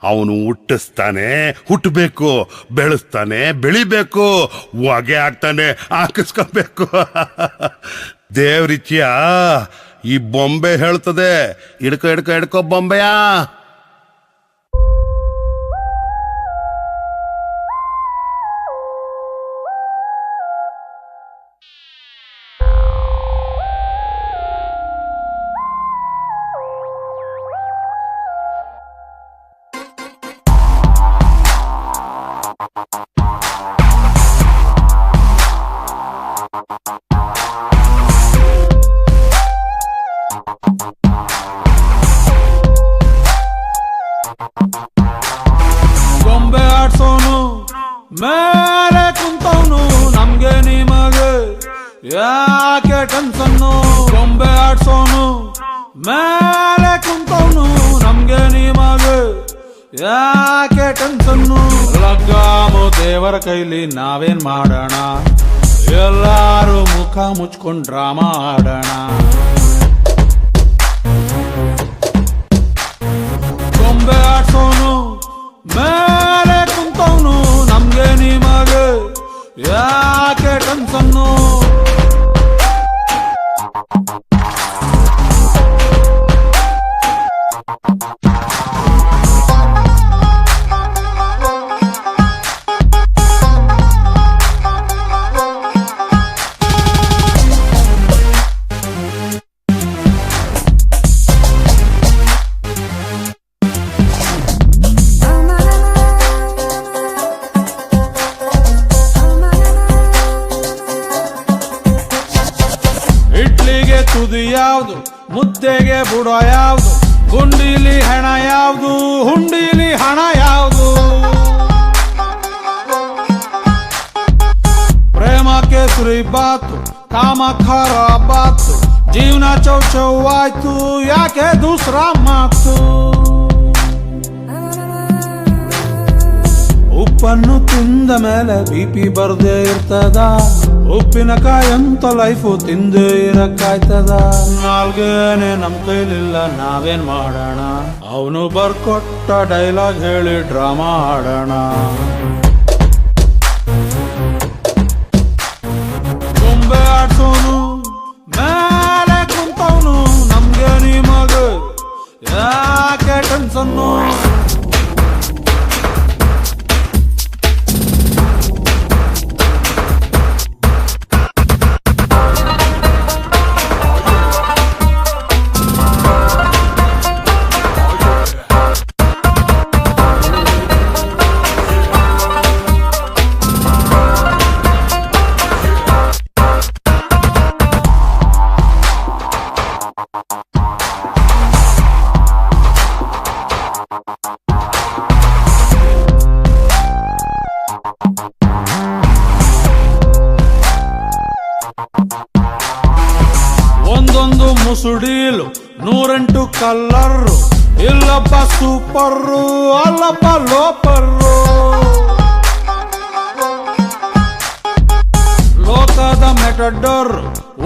ಅವನು ಹುಟ್ಟಿಸ್ತಾನೆ, ಹುಟ್ಟಬೇಕು, ಬೆಳೆಸ್ತಾನೆ, ಬೆಳಿಬೇಕು, ಹೊಗೆ ಹಾಕ್ತಾನೆ, ಹಾಕಿಸ್ಕೋಬೇಕು. ದೇವ್ರಿಚ್ಚಿಯ ಈ ಬೊಂಬೆ ಹೇಳ್ತದೆ, ಹಿಡ್ಕೊ ಹಿಡ್ಕೊ ಹಿಡ್ಕೊ ಬೊಂಬೆಯಾ. ಗೊಂಬೆ ಆಡ್ಸೋನು ಮೇಲೆ ಕುಂತವನು, ನಮ್ಗೆ ನಿಮಗೆ ಯಾಕೆ ಟೆನ್ಷನ್ನು. ಗೊಂಬೆ ಆಡ್ಸೋನು ಮೇಲೆ ಕುಂತವನು, ನಮ್ಗೆ ನಿಮಗೆ ಯಾಕೆ ಟೆನ್ಷನ್ನು. ಲಗ್ಗಾಮು ದೇವರ ಕೈಲಿ ನಾವೇನ್ ಮಾಡೋಣ, ಎಲ್ಲಾರು ಮುಖ ಮುಚ್ಕೊಂಡ್ ಡ್ರಾಮಾ ಆಡೋಣ. ಗೊಂಬೆ ಆಡ್ಸೋನು ಮೇಲೆ ಕುಂತವನು, ನಮ್ಗೆ ನಿಮಗೆ ಯಾಕೆ ಟೆನ್ಷನ್ನು. ಇಡ್ಲಿಗೆ ತುದಿ ಯಾವ್ದು, ಮುದ್ದೆಗೆ ಬುಡ ಯಾವ್ದು, ಗುಂಡಿಲಿ ಹೆಣ ಯಾವ್ದು, ಹುಂಡಿಲಿ ಹಣ ಯಾವ್ದು. ಪ್ರೇಮಕ್ಕೆ ಸುರಿ ಬಾತು, ಕಾಮ ಖರಾಬಾತು, ಜೀವನ ಚೌಚೌವಾಯ್ತು, ಯಾಕೆ ದೂಸರ ಮಾತು. ಉಪ್ಪನ್ನು ತಿಂದ ಮೇಲೆ ಬಿಪಿ ಬರ್ದೇ ಇರ್ತದ, ಉಪ್ಪಿನಕಾಯಂತ ಲೈಫು ತಿಂದೇ ಇರಕ್ಕಾಯ್ತದ. ನಾಲ್ಗೇನೆ ನಮ್ ಕೈಲಿಲ್ಲ, ನಾವೇನ್ ಮಾಡೋಣ, ಅವನು ಬರ್ಕೊಟ್ಟ ಡೈಲಾಗ್ ಹೇಳಿ ಡ್ರಾಮಾ ಆಡೋಣ. ಗೊಂಬೆ ಆಡ್ಸೋನು ಮೇಲೆ ಕುಂತವನು, ನಮ್ಗೆ ನಿಮಗೆ ಯಾಕೆ ಟೆನ್ಷನ್ನು. ಒಂದೊಂದು ಮುಸುಡೀಲು 108 ಕಲ್ಲರು, ಇಲ್ಲಪ್ಪ ಸೂಪರ್ರು, ಅಲ್ಲಪ್ಪ ಲೋಪರ್ರು. ಲೋಕದ ಮೆಟಡೋರ್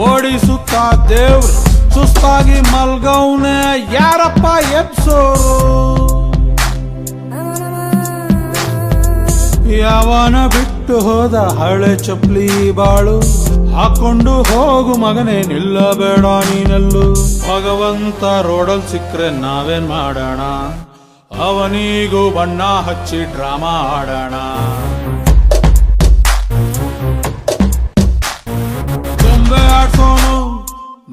ಓಡಿಸುತ್ತ ದೇವ್ರು, ಸುಸ್ತಾಗಿ ಮಲ್ಗೌನೆ ಯಾರಪ್ಪ ಎಬ್ಸೋರು. ಯಾವನ ಬಿಟ್ಟು ಹೋದ ಹಳೆ ಚಪ್ಲಿ ಬಾಳು, ಹಾಕೊಂಡು ಹೋಗು ಮಗನೇ ನಿಲ್ಲಬೇಡ ನೀನೆಲ್ಲು. ಭಗವಂತ ರೋಡಲ್ ಸಿಕ್ಕ್ರೆ ನಾವೇನ್ ಮಾಡೋಣ, ಅವನಿಗೂ ಬಣ್ಣ ಹಚ್ಚಿ ಡ್ರಾಮಾ ಆಡೋಣ. ಗೊಂಬೆ ಆಡ್ಸೋನು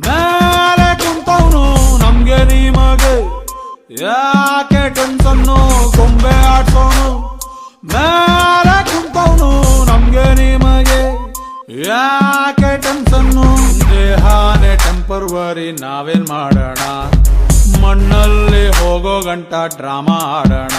ಮೇಲೆ ಕುಂತವನು, ನಮ್ಗೆ ನಿಮಗೆ ಯಾಕೆ ಟೆನ್ಷನ್ನು. ಗೊಂಬೆ ಆಡ್ಸೋನು ಮೇಲೆ ಕುಂತವನು, ನಮ್ಗೆ ನಿಮಗೆ ಯಾಕೆ ಟೆನ್ಷನ್ನು. ದೇಹಾನೆ ಟೆಂಪರ್ವರಿ, ನಾವೇನ್ ಮಾಡೋಣ, ಮಣ್ಣಲ್ಲಿ ಹೋಗೋ ಗಂಟ ಡ್ರಾಮಾ ಆಡೋಣ.